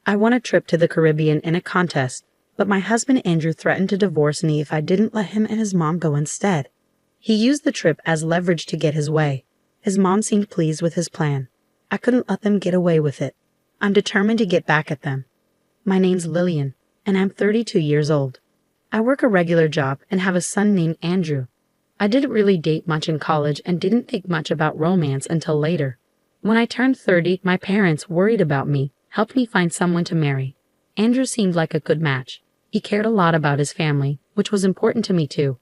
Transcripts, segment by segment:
I won a trip to the Caribbean in a contest, but my husband Andrew threatened to divorce me if I didn't let him and his mom go instead. He used the trip as leverage to get his way. His mom seemed pleased with his plan. I couldn't let them get away with it. I'm determined to get back at them. My name's Lillian, and I'm 32 years old. I work a regular job and have a son named Andrew. I didn't really date much in college and didn't think much about romance until later. When I turned 30, my parents, worried about me, helped me find someone to marry. Andrew seemed like a good match. He cared a lot about his family, which was important to me too.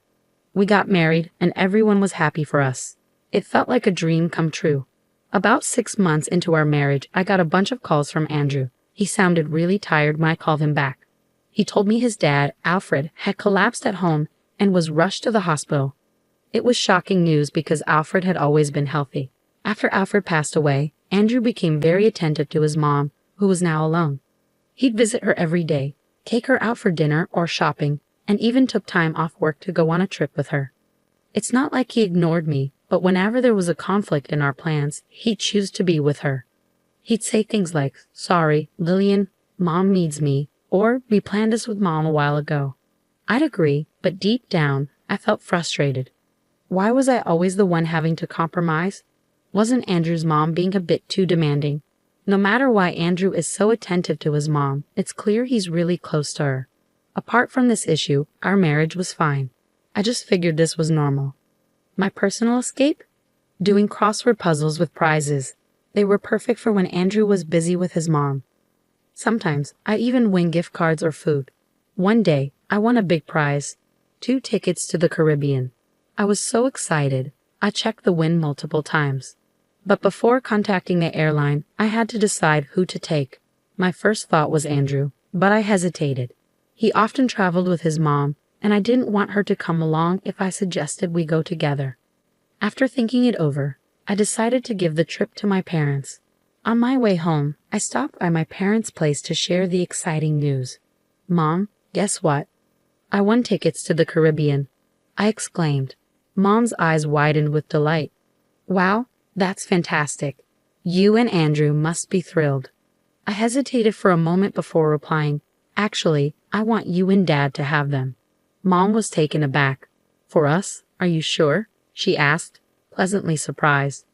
We got married, and everyone was happy for us. It felt like a dream come true. About 6 months into our marriage, I got a bunch of calls from Andrew. He sounded really tired when I called him back. He told me his dad, Alfred, had collapsed at home and was rushed to the hospital. It was shocking news because Alfred had always been healthy. After Alfred passed away, Andrew became very attentive to his mom, who was now alone. He'd visit her every day, take her out for dinner or shopping, and even took time off work to go on a trip with her. It's not like he ignored me, but whenever there was a conflict in our plans, he'd choose to be with her. He'd say things like, "Sorry, Lillian, Mom needs me," or "We planned this with Mom a while ago." I'd agree, but deep down, I felt frustrated. Why was I always the one having to compromise? Wasn't Andrew's mom being a bit too demanding? No matter why Andrew is so attentive to his mom, it's clear he's really close to her. Apart from this issue, our marriage was fine. I just figured this was normal. My personal escape? Doing crossword puzzles with prizes. They were perfect for when Andrew was busy with his mom. Sometimes, I'd even win gift cards or food. One day, I won a big prize. 2 tickets to the Caribbean. I was so excited, I checked the win multiple times. But before contacting the airline, I had to decide who to take. My first thought was Andrew, but I hesitated. He often traveled with his mom, and I didn't want her to come along if I suggested we go together. After thinking it over, I decided to give the trip to my parents. On my way home, I stopped by my parents' place to share the exciting news. "Mom, guess what? I won tickets to the Caribbean," I exclaimed. Mom's eyes widened with delight. "Wow, that's fantastic. You and Andrew must be thrilled." I hesitated for a moment before replying, "Actually, I want you and Dad to have them." Mom was taken aback. "For us? Are you sure?" she asked, pleasantly surprised.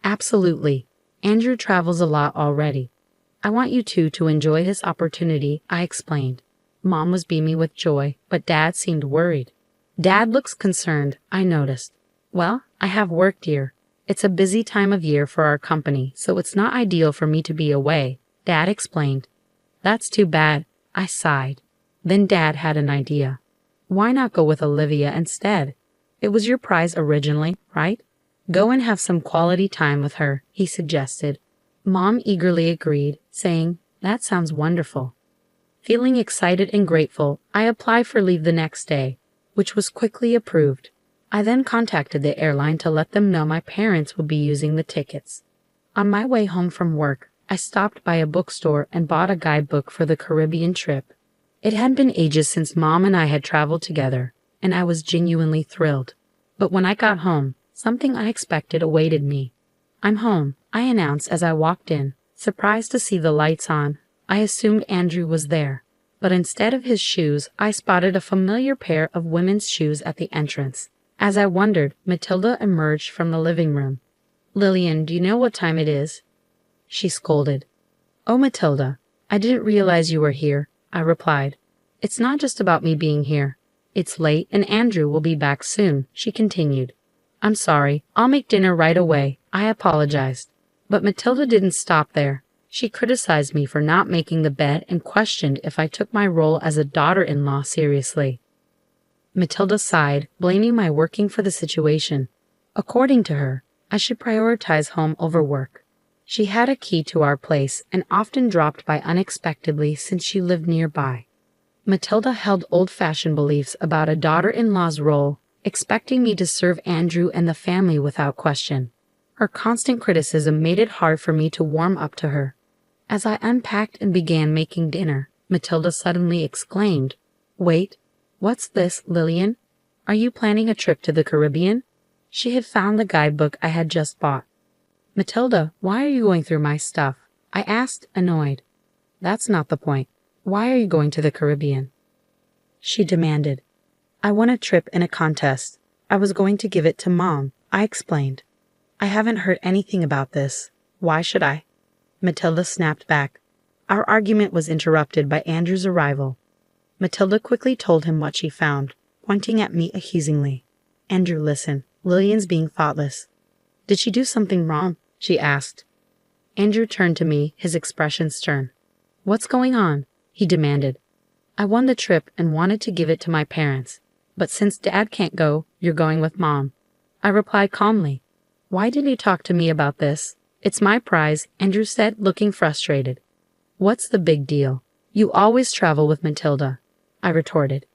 "Absolutely. Andrew travels a lot already. I want you two to enjoy this opportunity," I explained. Mom was beaming with joy, but Dad seemed worried. "Dad looks concerned," I noticed. "Well, I have work, dear. It's a busy time of year for our company, so it's not ideal for me to be away," Dad explained. "That's too bad," I sighed. Then Dad had an idea. "Why not go with Olivia instead? It was your prize originally, right? Go and have some quality time with her," he suggested. Mom eagerly agreed, saying, "That sounds wonderful." Feeling excited and grateful, I applied for leave the next day, which was quickly approved. I then contacted the airline to let them know my parents would be using the tickets. On my way home from work, I stopped by a bookstore and bought a guidebook for the Caribbean trip. It had been ages since Mom and I had traveled together, and I was genuinely thrilled. But when I got home, something unexpected awaited me. "I'm home," I announced as I walked in, surprised to see the lights on. I assumed Andrew was there, but instead of his shoes, I spotted a familiar pair of women's shoes at the entrance. As I wondered, Matilda emerged from the living room. "Lillian, do you know what time it is?" she scolded. "Oh, Matilda, I didn't realize you were here," I replied. "It's not just about me being here. It's late and Andrew will be back soon," she continued. "I'm sorry, I'll make dinner right away," I apologized. But Matilda didn't stop there. She criticized me for not making the bed and questioned if I took my role as a daughter-in-law seriously. Matilda sighed, blaming my working for the situation. According to her, I should prioritize home over work. She had a key to our place and often dropped by unexpectedly since she lived nearby. Matilda held old-fashioned beliefs about a daughter-in-law's role, expecting me to serve Andrew and the family without question. Her constant criticism made it hard for me to warm up to her. As I unpacked and began making dinner, Matilda suddenly exclaimed, "Wait, what's this, Lillian? Are you planning a trip to the Caribbean?" She had found the guidebook I had just bought. "Matilda, why are you going through my stuff?" I asked, annoyed. That's not the point. Why are you going to the Caribbean? She demanded. I won a trip in a contest. I was going to give it to Mom, I explained. I haven't heard anything about this. Why should I? Matilda snapped back. Our argument was interrupted by Andrew's arrival. Matilda quickly told him what she found, pointing at me accusingly. Andrew, listen. Lillian's being thoughtless. Did she do something wrong? She asked. Andrew turned to me, his expression stern. What's going on? He demanded. I won the trip and wanted to give it to my parents. But since Dad can't go, you're going with Mom. I replied calmly. Why didn't you talk to me about this? It's my prize, Andrew said, looking frustrated. What's the big deal? You always travel with Matilda, I retorted.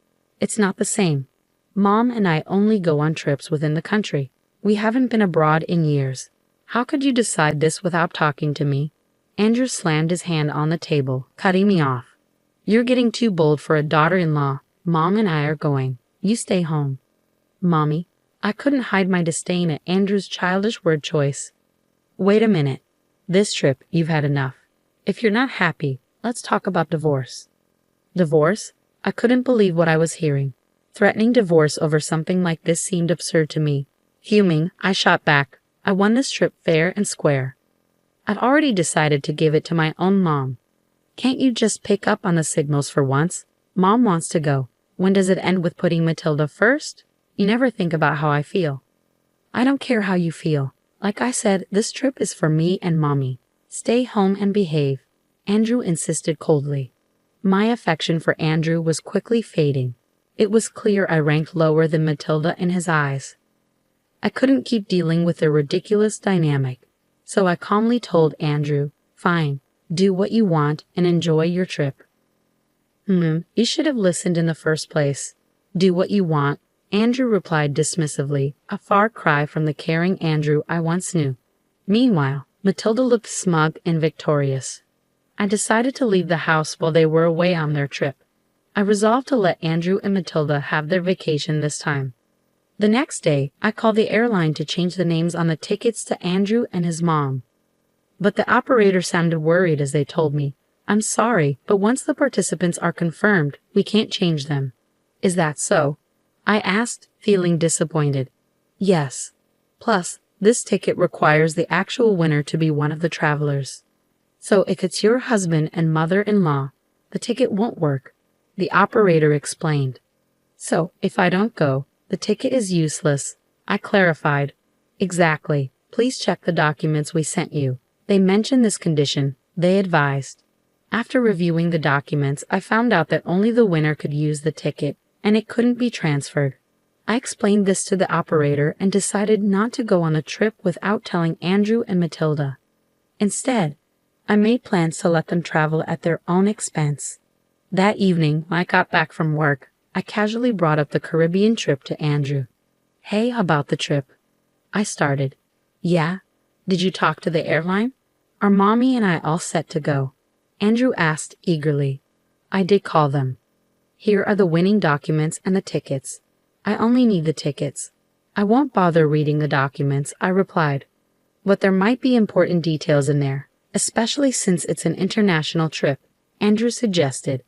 It's not the same. Mom and I only go on trips within the country. We haven't been abroad in years. How could you decide this without talking to me? Andrew slammed his hand on the table, cutting me off. You're getting too bold for a daughter-in-law. Mom and I are going. You stay home. Mommy, I couldn't hide my disdain at Andrew's childish word choice. Wait a minute. This trip, you've had enough. If you're not happy, let's talk about divorce. Divorce? I couldn't believe what I was hearing. Threatening divorce over something like this seemed absurd to me. Fuming, I shot back. I won this trip fair and square. I've already decided to give it to my own mom. Can't you just pick up on the signals for once? Mom wants to go. When does it end with putting Matilda first? You never think about how I feel. I don't care how you feel. Like I said, this trip is for me and Mommy. Stay home and behave. Andrew insisted coldly. My affection for Andrew was quickly fading. It was clear I ranked lower than Matilda in his eyes. I couldn't keep dealing with their ridiculous dynamic, so I calmly told Andrew, fine, do what you want and enjoy your trip. You should have listened in the first place. Do what you want, Andrew replied dismissively, a far cry from the caring Andrew I once knew. Meanwhile, Matilda looked smug and victorious. I decided to leave the house while they were away on their trip. I resolved to let Andrew and Matilda have their vacation this time. The next day, I called the airline to change the names on the tickets to Andrew and his mom. But the operator sounded worried as they told me, I'm sorry, but once the participants are confirmed, we can't change them. Is that so? I asked, feeling disappointed. Yes. Plus, this ticket requires the actual winner to be one of the travelers. So if it's your husband and mother-in-law, the ticket won't work, the operator explained. So, if I don't go, the ticket is useless, I clarified. Exactly. Please check the documents we sent you. They mention this condition, they advised. After reviewing the documents, I found out that only the winner could use the ticket, and it couldn't be transferred. I explained this to the operator and decided not to go on the trip without telling Andrew and Matilda. Instead, I made plans to let them travel at their own expense. That evening, when I got back from work, I casually brought up the Caribbean trip to Andrew. Hey, about the trip. I started. Yeah? Did you talk to the airline? Are Mommy and I all set to go? Andrew asked eagerly. I did call them. Here are the winning documents and the tickets. I only need the tickets. I won't bother reading the documents, I replied. But there might be important details in there, especially since it's an international trip, Andrew suggested.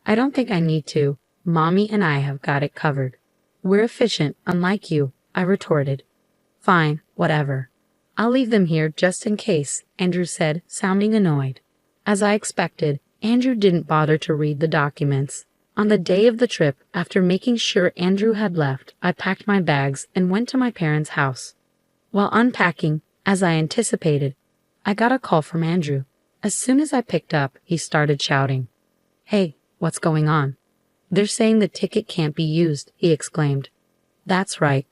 I don't think I need to. Mommy and I have got it covered. We're efficient, unlike you, I retorted. Fine, whatever. I'll leave them here just in case, Andrew said, sounding annoyed. As I expected, Andrew didn't bother to read the documents. On the day of the trip, after making sure Andrew had left, I packed my bags and went to my parents' house. While unpacking, as I anticipated, I got a call from Andrew. As soon as I picked up, he started shouting. Hey, what's going on? They're saying the ticket can't be used, he exclaimed. That's right.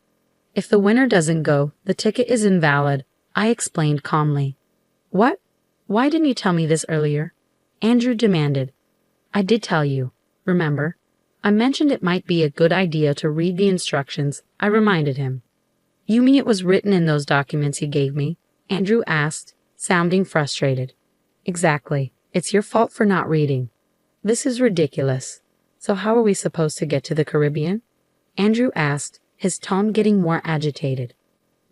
If the winner doesn't go, the ticket is invalid, I explained calmly. What? Why didn't you tell me this earlier? Andrew demanded. I did tell you. Remember? I mentioned it might be a good idea to read the instructions, I reminded him. You mean it was written in those documents you gave me? Andrew asked, sounding frustrated. Exactly. It's your fault for not reading. This is ridiculous. So how are we supposed to get to the Caribbean? Andrew asked, his tone getting more agitated.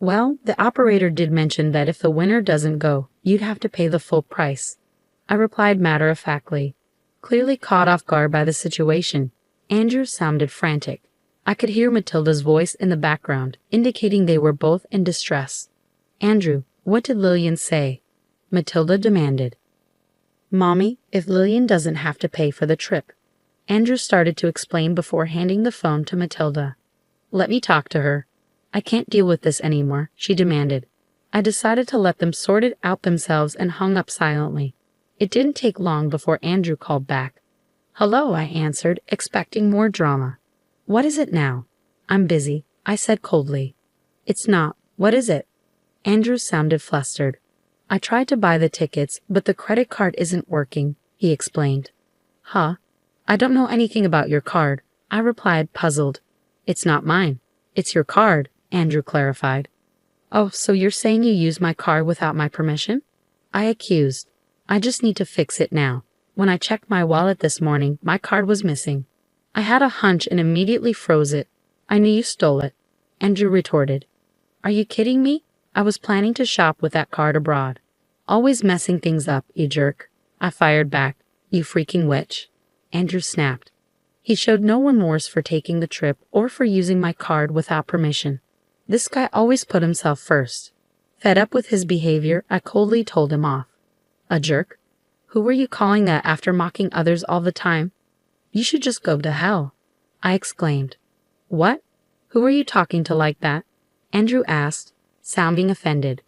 Well, the operator did mention that if the winner doesn't go, you'd have to pay the full price. I replied matter-of-factly. Clearly caught off guard by the situation, Andrew sounded frantic. I could hear Matilda's voice in the background, indicating they were both in distress. "Andrew, what did Lillian say?" Matilda demanded. "Mommy, if Lillian doesn't have to pay for the trip." Andrew started to explain before handing the phone to Matilda. "Let me talk to her. I can't deal with this anymore," she demanded. I decided to let them sort it out themselves and hung up silently. It didn't take long before Andrew called back. "Hello," I answered, expecting more drama. "What is it now?" "I'm busy," I said coldly. "It's not. What is it?" Andrew sounded flustered. "I tried to buy the tickets, but the credit card isn't working," he explained. "Huh? I don't know anything about your card," I replied, puzzled. "It's not mine. It's your card," Andrew clarified. "Oh, so you're saying you used my card without my permission?" I accused. "I just need to fix it now. When I checked my wallet this morning, my card was missing." "I had a hunch and immediately froze it. I knew you stole it," Andrew retorted. "Are you kidding me? I was planning to shop with that card abroad." "Always messing things up, you jerk," I fired back. "You freaking witch." Andrew snapped. He showed no remorse for taking the trip or for using my card without permission. This guy always put himself first. Fed up with his behavior, I coldly told him off. "A jerk? Who were you calling that after mocking others all the time?" "You should just go to hell," I exclaimed. "What? Who are you talking to like that?" Andrew asked, sounding offended.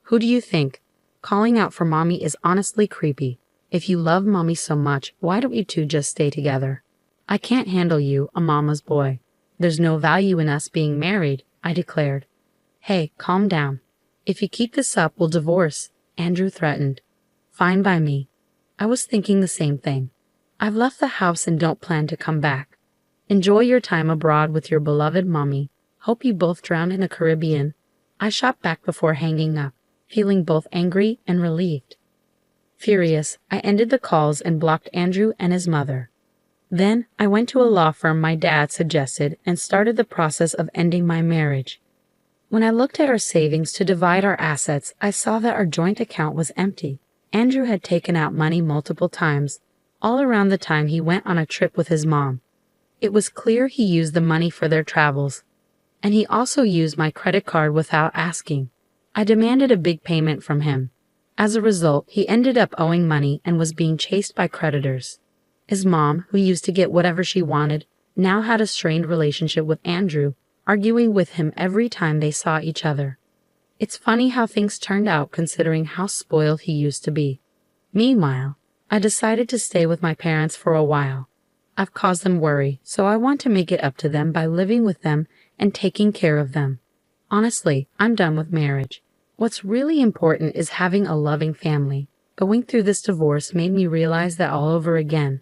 "Who do you think? Calling out for Mommy is honestly creepy. If you love Mommy so much, why don't you two just stay together?" "I can't handle you, a mama's boy. There's no value in us being married," I declared. "Hey, calm down. If you keep this up, we'll divorce," Andrew threatened. "Fine by me." I was thinking the same thing. "I've left the house and don't plan to come back. Enjoy your time abroad with your beloved Mommy. Hope you both drown in the Caribbean." I shot back before hanging up, feeling both angry and relieved. Furious, I ended the calls and blocked Andrew and his mother. Then I went to a law firm my dad suggested and started the process of ending my marriage. When I looked at our savings to divide our assets, I saw that our joint account was empty. Andrew had taken out money multiple times, all around the time he went on a trip with his mom. It was clear he used the money for their travels. And he also used my credit card without asking. I demanded a big payment from him. As a result, he ended up owing money and was being chased by creditors. His mom, who used to get whatever she wanted, now had a strained relationship with Andrew, arguing with him every time they saw each other. It's funny how things turned out considering how spoiled he used to be. Meanwhile, I decided to stay with my parents for a while. I've caused them worry, so I want to make it up to them by living with them and taking care of them. Honestly, I'm done with marriage. What's really important is having a loving family. Going through this divorce made me realize that all over again.